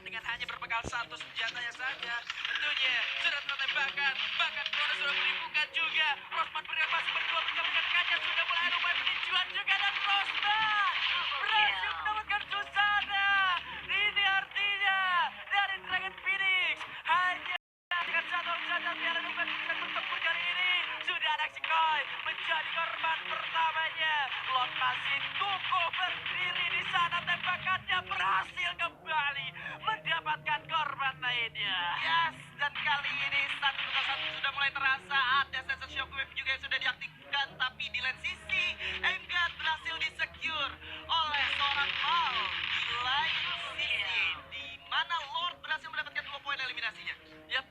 dengan hanya berbekal satu senjatanya saja. Tentunya sudah tembakan, bahkan Krona sudah menimbulkan juga. Rosman masih berdua bersama dengan Kaca sudah mulai ada upaya peninjuan juga dan Rosman berhasil mendapatkan Susana. Ini artinya dari Dragon Phoenix hanya akan satu orang saja biar bukan bisa bertempur kali ini. Sudah ada Koi menjadi korban pertamanya. Lot masih kukuh berdiri di sana, tembakannya berhasil kembali mendapatkan korban lainnya. Yes, dan kali ini satu persatu sudah mulai terasa. Ada sensor shockwave juga yang sudah diaktifkan, tapi di lain sisi Enggar berhasil disecure oleh seorang Mal. Di lain sisi, di mana Lord berhasil mendapatkan 2 poin eliminasinya. Yap,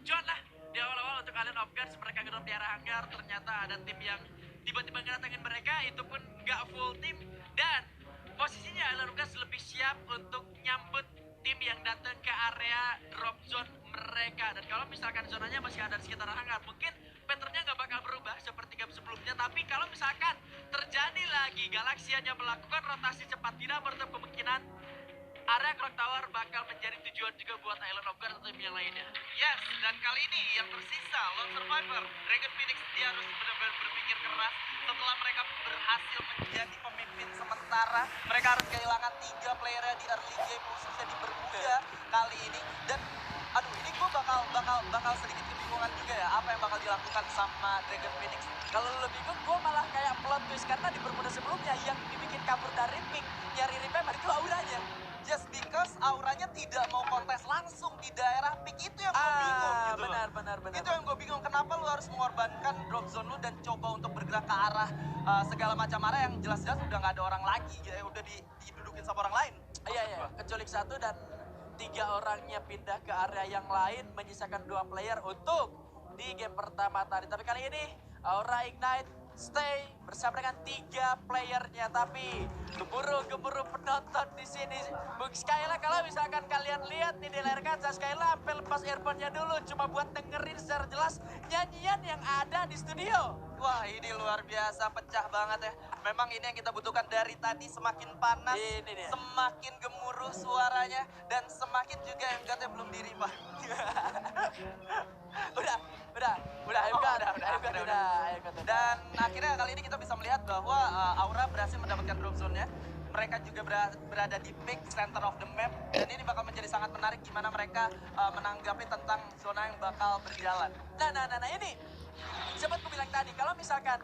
John lah di awal-awal untuk kalian of Guards mereka gedor di arah hanggar, ternyata ada tim yang tiba-tiba ngedatengin mereka, itu pun nggak full tim, dan posisinya Island of Guards lebih siap untuk nyambut tim yang datang ke area drop zone mereka. Dan kalau misalkan zonanya masih ada di sekitar hanggar, mungkin patternnya nggak bakal berubah seperti game sebelumnya, tapi kalau misalkan terjadi lagi Galaxy hanya melakukan rotasi cepat, tidak menutup kemungkinan area Clock Tower bakal menjadi tujuan juga buat Island of Guards atau tim yang lainnya. Yes, dan kali ini yang tersisa Lone Survivor, Dragon Phoenix, dia harus benar-benar berpikir keras setelah mereka berhasil menjadi pemimpin sementara. Mereka harus kehilangan 3 playernya di early game, khususnya di Bermuda kali ini. Dan aduh, ini gue bakal sedikit kebingungan juga ya, apa yang bakal dilakukan sama Dragon Phoenix. Kalau lu bingung, gue malah kayak plot twist karena di Bermuda sebelumnya yang dibikin kabur dari pick nyari Reaper itu auranya. Just because auranya tidak mau kontes langsung di daerah pick, itu yang gue bingung gitu loh. Benar. Itu yang gue bingung, kenapa lu harus mengorbankan drop zone lu dan coba untuk bergerak ke arah segala macam arah yang jelas-jelas udah nggak ada orang lagi, ya udah didudukin sama orang lain. Iya, kecuali 1 dan 3 orangnya pindah ke area yang lain, menyisakan 2 player untuk di game pertama tadi. Tapi kali ini Aura Ignite stay bersama dengan 3 playernya, tapi gemuruh penonton di sini. Bung Skyla, kalau misalkan kalian lihat nih di layar kaca, Skyla sampai lepas earphone-nya dulu cuma buat dengerin secara jelas nyanyian yang ada di studio. Wah, ini luar biasa, pecah banget ya. Memang ini yang kita butuhkan dari tadi, semakin panas, Ini dia. semakin gemuruh suaranya, dan semakin juga yang katanya belum dirima. Udah. Dan akhirnya kali ini kita bisa melihat bahwa Aura berhasil mendapatkan drop zone-nya. Mereka juga berada di peak center of the map, dan ini bakal menjadi sangat menarik gimana mereka menanggapi tentang zona yang bakal berjalan. Nah, ini sempat aku bilang tadi, kalau misalkan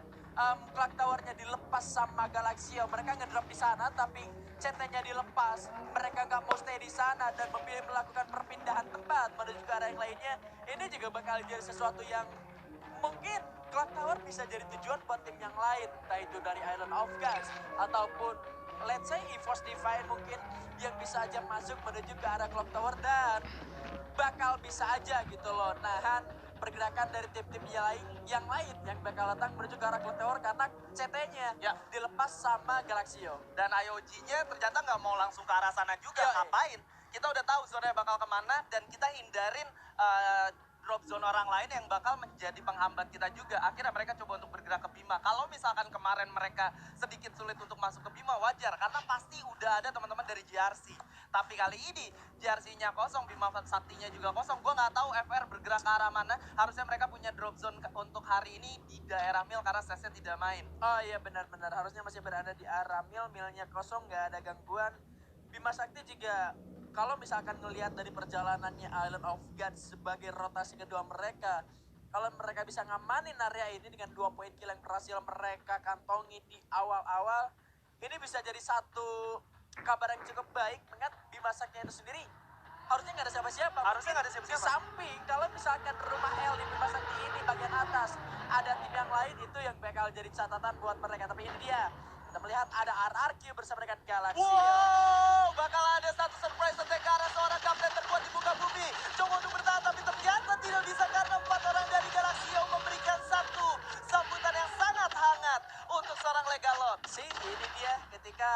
Clock Tower-nya dilepas sama Galaxio, mereka ngedrop di sana, tapi CT-nya dilepas, mereka nggak mau stay di sana dan memilih melakukan perpindahan tempat menuju ke arah yang lainnya. Ini juga bakal jadi sesuatu yang mungkin Clock Tower bisa jadi tujuan buat tim yang lain, entah itu dari Island of Gods ataupun let's say EVOS Divine mungkin yang bisa aja masuk menuju ke arah Clock Tower dan bakal bisa aja gitu loh nahan pergerakan dari tim-tim yang lain yang bakal datang menuju ke arah Clock Tower karena CT-nya dilepas sama Galaxio. Dan IOG-nya ternyata nggak mau langsung ke arah sana juga, ngapain? Kita udah tahu zonanya bakal kemana, dan kita hindarin drop zone orang lain yang bakal menjadi penghambat kita juga. Akhirnya mereka coba untuk bergerak ke Bima. Kalau misalkan kemarin mereka sedikit sulit untuk masuk ke Bima, wajar, karena pasti udah ada teman-teman dari JRC. Tapi kali ini JRC-nya kosong, Bima Saktinya juga kosong. Gue nggak tahu FR bergerak ke arah mana. Harusnya mereka punya drop zone untuk hari ini di daerah Mil karena Sesnya tidak main. Oh iya, benar-benar harusnya masih berada di arah Milnya kosong, nggak ada gangguan. Bima Sakti juga kalau misalkan ngelihat dari perjalanannya Island of Gods sebagai rotasi kedua mereka, kalau mereka bisa ngamanin area ini dengan 2 poin kill yang berhasil mereka kantongi di awal-awal, ini bisa jadi satu kabar yang cukup baik. Mengingat Bima Sakti itu sendiri harusnya nggak ada siapa-siapa. Di samping kalau misalkan rumah L di Bima Sakti ini bagian atas ada tim yang lain, itu yang bakal jadi catatan buat mereka. Tapi ini dia, kita melihat ada RRQ bersama dengan Galaxy. Wow, bakal ada satu surprise attack ke arah seorang kapten terkuat di muka bumi. Coba untuk bertahan, tapi ternyata tidak bisa karena 4 orang dari Galaxio memberikan satu sambutan yang sangat hangat untuk seorang Legalon. Ini dia ketika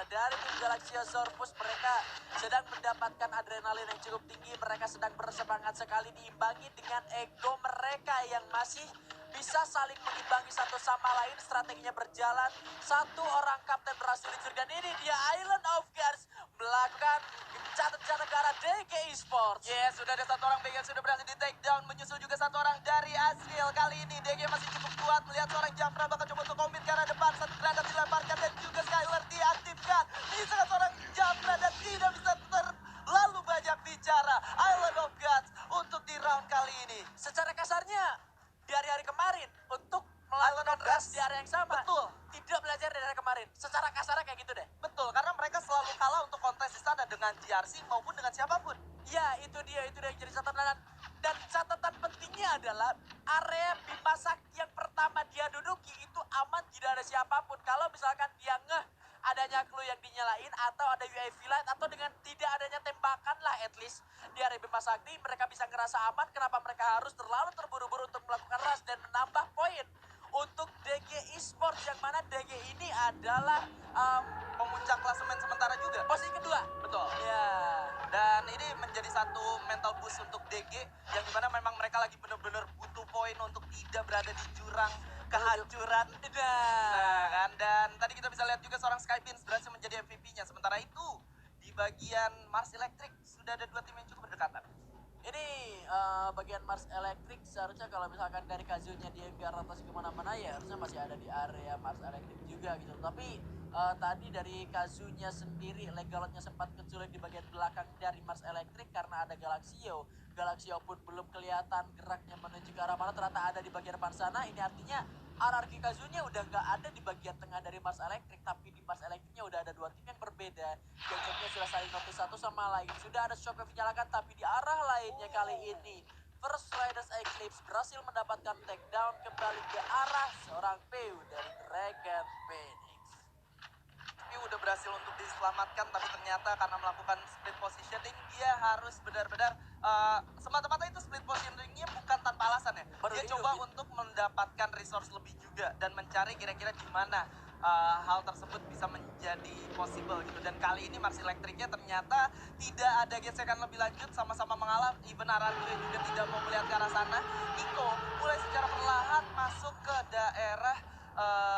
dari tim Galaxio Zorpus mereka sedang mendapatkan adrenalin yang cukup tinggi. Mereka sedang bersemangat sekali, diimbangi dengan ego mereka yang masih bisa saling mengimbangi satu sama lain. Strateginya berjalan, satu orang kapten berhasil dicuri, dan ini dia Island of Gods melakukan gencatan-gencatan ke arah Esports. Yes, sudah ada satu orang BG yang sudah berhasil di take down. Menyusul juga satu orang dari Azriel. Kali ini DG masih cukup kuat. Melihat seorang Jafra bakal coba untuk komit ke arah depan. Satu granat dilemparkan dan juga Skyler diaktifkan. Ini sangat seorang Jafra dan tidak bisa terlalu banyak bicara. Island of Gods untuk di round kali ini. Secara kasarnya di hari-hari kemarin untuk Island melakukan of rush Gods. di area yang sama. Betul. Tidak belajar dari hari kemarin. Secara kasarnya kayak gitu deh. Betul, karena mereka selalu kalah untuk kontes di sana dengan GRC maupun dengan siapapun. Ya, itu dia yang jadi catatan. Dan catatan pentingnya adalah area Bima Sakti yang pertama dia duduki itu aman, tidak ada siapapun. Kalau misalkan dia ngeh adanya clue yang dinyalain atau ada UAV light atau dengan tidak adanya tembakan lah at least di area Bima Sakti, mereka bisa ngerasa aman. Kenapa mereka harus terlalu terburu-buru untuk melakukan rush dan menambah poin untuk DG Esports, yang mana DG ini adalah Pemuncak klasemen sementara juga. posisi kedua. Betul. Ya. Dan ini menjadi satu mental boost untuk DG yang dimana memang mereka lagi benar-benar butuh poin untuk tidak berada di jurang kehancuran. Nah kan, dan tadi kita bisa lihat juga seorang Skybeams berhasil menjadi MVP-nya. Sementara itu di bagian Mars Electric sudah ada dua tim yang cukup berdekatan. Ini bagian Mars Electric seharusnya kalau misalkan dari Kazunya dia nggak rotasi kemana-mana ya harusnya masih ada di area Mars Electric juga gitu. Tapi tadi dari Kazunya sendiri Legalotnya sempat keculik di bagian belakang dari Mars Electric karena ada Galaxio. Galaxio pun belum kelihatan geraknya menuju ke arah mana, ternyata ada di bagian depan sana. Ini artinya RRQ Kazunya udah nggak ada di bagian tengah dari Mars Electric, tapi di Mars Electricnya udah ada dua tim yang berbeda. Gamenya sudah saling notice satu sama lain. Sudah ada shock yang dinyalakan, tapi di arah lainnya kali ini First Riders Eclipse berhasil mendapatkan takedown kembali ke arah seorang PU dari Dragon Phoenix. Tapi udah berhasil untuk diselamatkan, tapi ternyata karena melakukan split positioning dia harus benar-benar semata-mata itu split positioningnya bukan tanpa alasan ya. Baru Dia hidup, coba gitu. untuk mendapatkan resource lebih juga dan mencari kira-kira di mana hal tersebut bisa menjadi possible gitu. Dan kali ini Mars Electric-nya ternyata tidak ada gesekan lebih lanjut, sama-sama mengalah. Even Aranduya juga tidak mau melihat ke arah sana. Nico mulai secara perlahan masuk ke daerah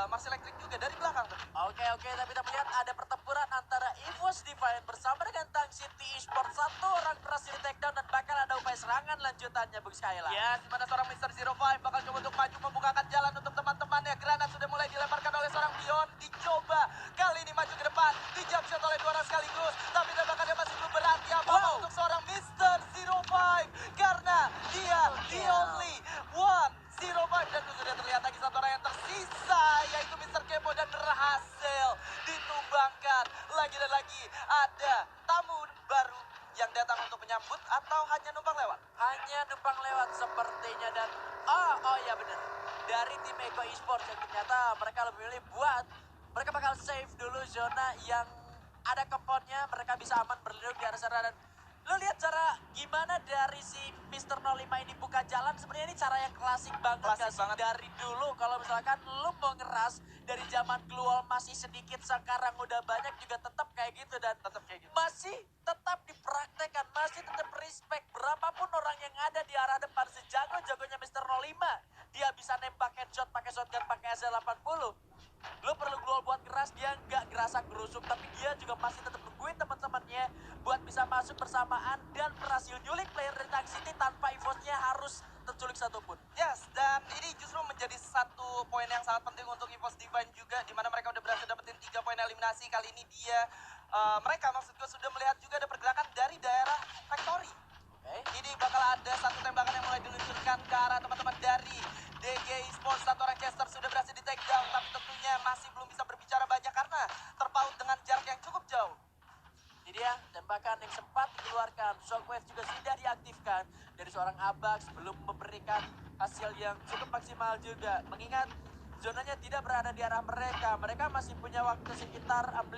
Mars Electric juga dari belakang tuh. Oke, tapi kita melihat ada pertempuran antara EVOS Divine bersama dengan Tang City Esports. Satu orang berhasil di takedown dan bakal ada upaya serangan lanjutannya, Bung Skyla. Ya, di mana seorang Mr. 05 bakal coba untuk maju membukakan jalan untuk teman-temannya. Granat sudah mulai dilemparkan oleh seorang Bion. Dicoba kali ini maju ke depan. Dijump shot oleh dua orang sekaligus. Tapi tembakannya masih belum berarti apa-apa untuk seorang Mr. 05. Karena dia the only one 05 dan sudah terlihat lagi satu orang yang tersisa yaitu Mr. Kepo dan berhasil ditumbangkan. Lagi dan lagi ada tamu baru yang datang untuk menyambut atau hanya numpang lewat? Hanya numpang lewat sepertinya. Dan oh ya benar, dari tim Eko Esports yang ternyata mereka lebih milih buat mereka bakal save dulu zona yang ada compoundnya, mereka bisa aman berlindung di area sana. Dan lo lihat cara gimana dari si Mr. 05 ini buka jalan, sebenarnya ini cara yang klasik banget. Klasik Kasih banget. dari dulu kalau misalkan lo mau ngeras dari zaman Gluol masih sedikit, sekarang udah banyak juga tetap kayak gitu. Dan Tetap kayak gitu. masih tetap dipraktekkan, masih tetap respect. Berapapun orang yang ada di arah depan, sejago-jagonya Mr. 05, dia bisa nembak headshot pakai shotgun, pakai SL80. Lo perlu Gluol buat keras, dia nggak gerasa gerusuk, tapi dia juga masih tetap nungguin teman-temannya buat bisa masuk bersamaan dan berhasil nyulik player dari Tang City tanpa EVOS-nya harus terculik satupun. Yes, dan ini justru menjadi satu poin yang sangat penting untuk EVOS Divine juga, di mana mereka udah berhasil dapetin 3 poin eliminasi. Kali ini mereka maksudku sudah melihat juga ada pergerakan dari daerah Factory. Ini bakal ada satu tembakan yang mulai diluncurkan ke arah teman-teman dari DG Esports. Satu orang caster sudah berhasil di take down, tapi tentunya masih belum bisa berbicara banyak karena terpaut dengan jarak yang cukup jauh. Ini dia tembakan yang sempat dikeluarkan. Shockwave juga sudah diaktifkan dari seorang Abax, belum memberikan hasil yang cukup maksimal juga. Mengingat zonanya tidak berada di arah mereka. Mereka masih punya waktu sekitar 50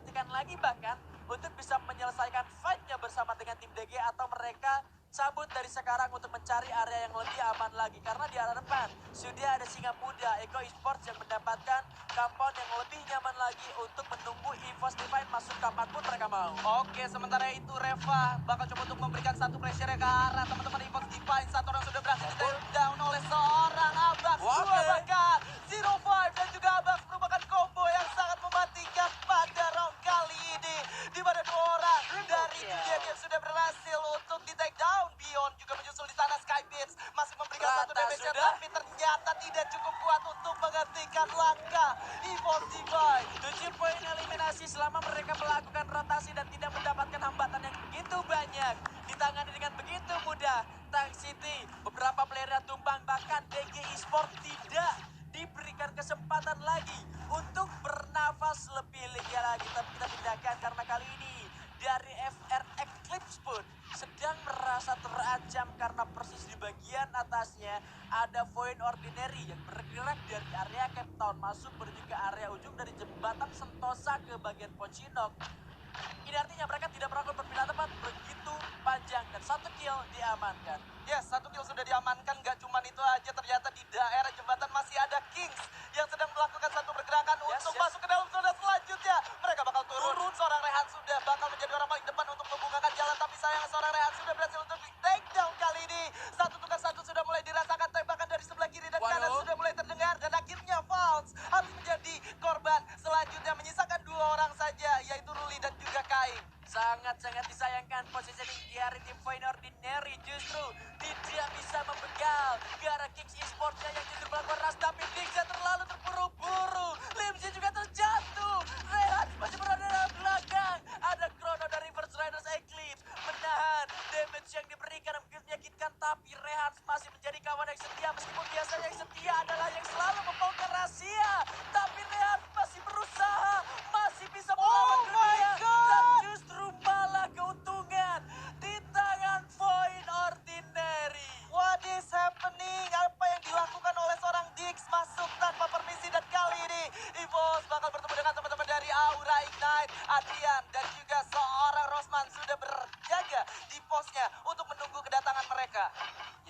detikan lagi bahkan untuk bisa menyelesaikan fight-nya bersama dengan tim DG, atau mereka cabut dari sekarang untuk mencari area yang lebih aman lagi. Karena di arah depan sudah ada singa muda Eko Esports yang mendapatkan compound yang lebih nyaman lagi untuk menunggu EVOS Divine masuk kapanpun mereka mau. Oke, sementara itu Reva bakal coba untuk memberikan satu pressure ke arah teman-teman EVOS Divine. Satu orang sudah berhasil di take down oleh seorang Abax. Dua bahkan 05 dan juga Abax merupakan combo yang sangat mematikan pada round kali ini, di mana dua orang dari dunia game sudah berhasil untuk di take down. Beyond juga menyusul di sana. Skybeats masih memberikan satu Rata damage sudah. tapi ternyata tidak cukup kuat untuk menghentikan langkah Evolve Divine. 7 poin eliminasi selama mereka melakukan rotasi dan tidak mendapatkan hambatan yang begitu banyak. Ditangani dengan begitu mudah. Tank City, beberapa player yang tumbang, bahkan DG Esport tidak diberikan kesempatan lagi untuk bernafas lebih lega lagi. Tapi kita pindahkan karena kali ini dari FR Eclipse pun sedang merasa terancam karena persis di bagian atasnya ada Void Ordinary yang bergerak dari area Cape Town masuk menuju ke area ujung dari jembatan Sentosa ke bagian Pochinok. Ini artinya mereka tidak melakukan perpindahan tempat begitu panjang dan 1 kill diamankan. Yes, 1 kill sudah diamankan. Gak cuma itu aja, ternyata di daerah jembatan masih ada Kings yang sedang melakukan satu pergerakan untuk masuk ke dalam zona selanjutnya. Mereka bakal turun. Seorang Rehan sudah bakal menjadi orang paling depan untuk membukakan jalan, tapi sayang seorang Rehan sudah berhasil untuk di take down kali ini. 1-1 sudah mulai dirasakan, tembakan dari sebelah kiri dan kanan sudah mulai terdengar, dan akhirnya Valls harus menjadi korban selanjutnya, menyisakan 2 orang saja, yaitu Ruli dan juga Kain. Sangat-sangat disayangkan positioning dari tim Void Ordinary justru tidak bisa membegal ke arah Kings Esports-nya yang justru melakukan rush, tapi Dixia terlalu terburu-buru. Limsi juga terjatuh. Rehan masih berada dalam belakang. Ada Chrono dari First Riders Eclipse menahan damage yang diberikan yang begitu menyakitkan, tapi Rehan masih menjadi kawan yang setia meskipun biasanya yang setia adalah yang selalu membongkar rahasia. Tapi Rehan masih berusaha, masih bisa melawan dunia dan justru malah keuntungan di tangan Void Ordinary. What is happening? Apa yang dilakukan oleh seorang Dix masuk tanpa permisi, dan kali ini Evos bakal bertemu dengan teman-teman dari Aura Ignite. Adrian dan juga seorang Rosman sudah berjaga di posnya untuk menunggu kedatangan mereka.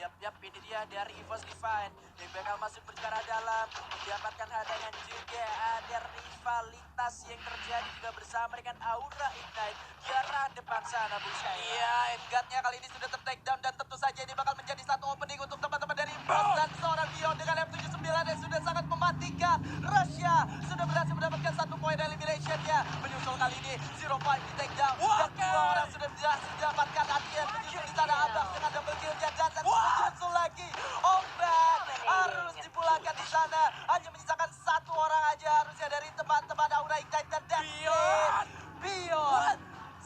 Yap, ini dia dari Evos Divine yang bakal masuk bercara dalam, mendapatkan hadangan juga. Ada rivalitas yang terjadi juga bersama dengan Aura Ignite di arah depan sana, Bu Syahira. Iya, Endgame-nya kali ini sudah ter-take down, dan tentu saja ini bakal menjadi satu opening untuk teman-teman dari Evos, dan seorang Beyond dengan M79 yang sudah sangat mematikan. Russia sudah berhasil mendapatkan 1 poin elimination-nya. Menyusul kali ini 0-5 di take down, dan 2 orang sudah berhasil didapatkan. Adrian menyusul di sana, Abang dengan double kill-nya, dan menyusul lagi. Ombak harus dipulangkan di sana. Hanya menyisakan 1 orang aja harusnya dari teman-teman Aura Ignite, dan that's it. Beyond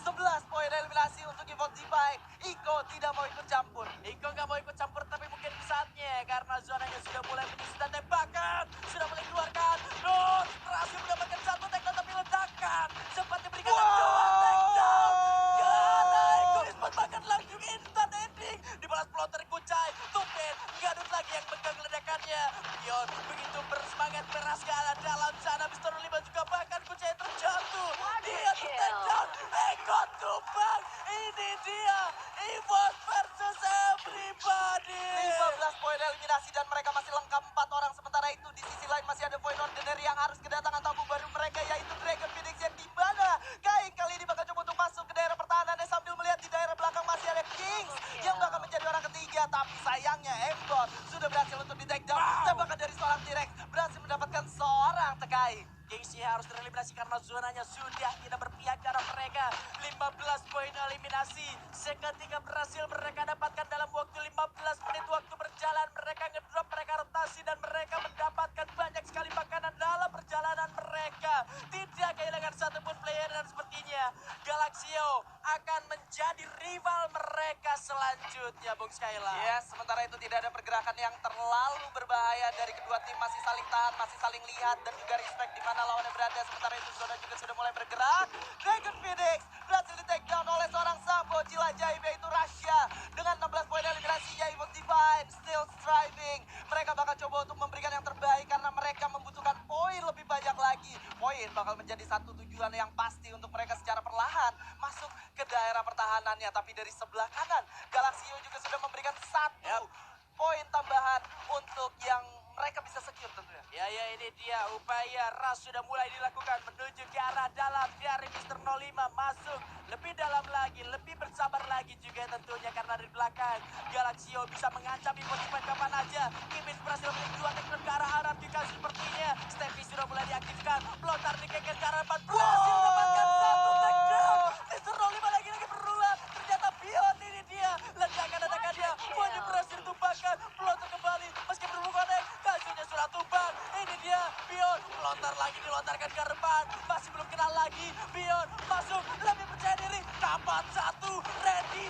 11 poin eliminasi untuk Evolve Divine. Iko tidak mau ikut campur. Iko nggak mau ikut campur, tapi mungkin saatnya karena zonanya sudah mulai menyisi dan tembakan sudah mulai keluarkan. Nos berhasil mendapatkan 1 takedown, tapi ledakan sempat diberikan 2 takedown. Karena Iko Esport bahkan langsung instant ending. Dibalas pelot dari Kucai. Tumben Gadut lagi yang megang ledakannya. Beyond begitu bersemangat keras ke arah dalam sana. Mister 5 juga bahkan Kucai terjatuh. Dia takedown. Iko tumbang. Ini dia Evos versus everybody. 15 poin eliminasi dan mereka masih lengkap 4 orang. Sementara itu di sisi lain masih ada Void Ordinary yang harus kedatangan tamu baru mereka, yaitu Dragon Phoenix, yang di mana Kain kali ini bakal coba untuk masuk ke daerah pertahanannya sambil melihat di daerah belakang masih ada Kings yang bakal menjadi orang ketiga. Tapi sayangnya Embot sudah berhasil untuk di take down. Tembakan dari seorang T-Rex berhasil mendapatkan seorang Tekai. Kingsi harus tereliminasi karena zonanya sudah tidak berpihak ke arah mereka. 15 poin eliminasi seketika berhasil mereka dapatkan dalam waktu 15 menit waktu berjalan. Mereka ngedrop, mereka rotasi, dan mereka mendapatkan banyak sekali makanan dalam perjalanan mereka. Tidak kehilangan satupun player, dan sepertinya Galaxio akan menjadi rival mereka selanjutnya, Bung Skyla. Ya, sementara itu tidak ada pergerakan yang terlalu berbahaya dari kedua tim, masih saling tahan, masih saling lihat dan juga respect di mana lawannya berada. Sementara itu zona juga sudah mulai bergerak. Dragon Phoenix berhasil di take down oleh seorang Sambo Cilajaib, yaitu Russia dengan 16 poin eliminasinya. Evil Divine still striving. Mereka bakal coba untuk memberikan yang terbaik karena mereka membutuhkan poin lebih banyak lagi. Poin bakal menjadi satu tujuan yang pasti untuk mereka secara perlahan masuk ke daerah pertahanannya. Tapi dari sebelah kanan Galaxio juga sudah memberikan 1 poin tambahan untuk yang mereka bisa secure tentunya. Ya, ini dia upaya Ras sudah mulai dilakukan menuju ke arah dalam dari Mister 05 masuk lebih dalam lagi, lebih bersabar lagi juga tentunya karena dari belakang Galaxio bisa mengancam Ipotifan kapan aja. Kimis berhasil memiliki 2 takedown ke arah Arab juga sepertinya. Steffi sudah mulai diaktifkan, pelontar dikeker ke arah 4, berhasil mendapatkan 1 takedown. Mister 05 lagi berulang, ternyata lagi dilontarkan ke depan. Masih belum kenal lagi. Bion masuk, lebih percaya diri. Dapat satu, Randy.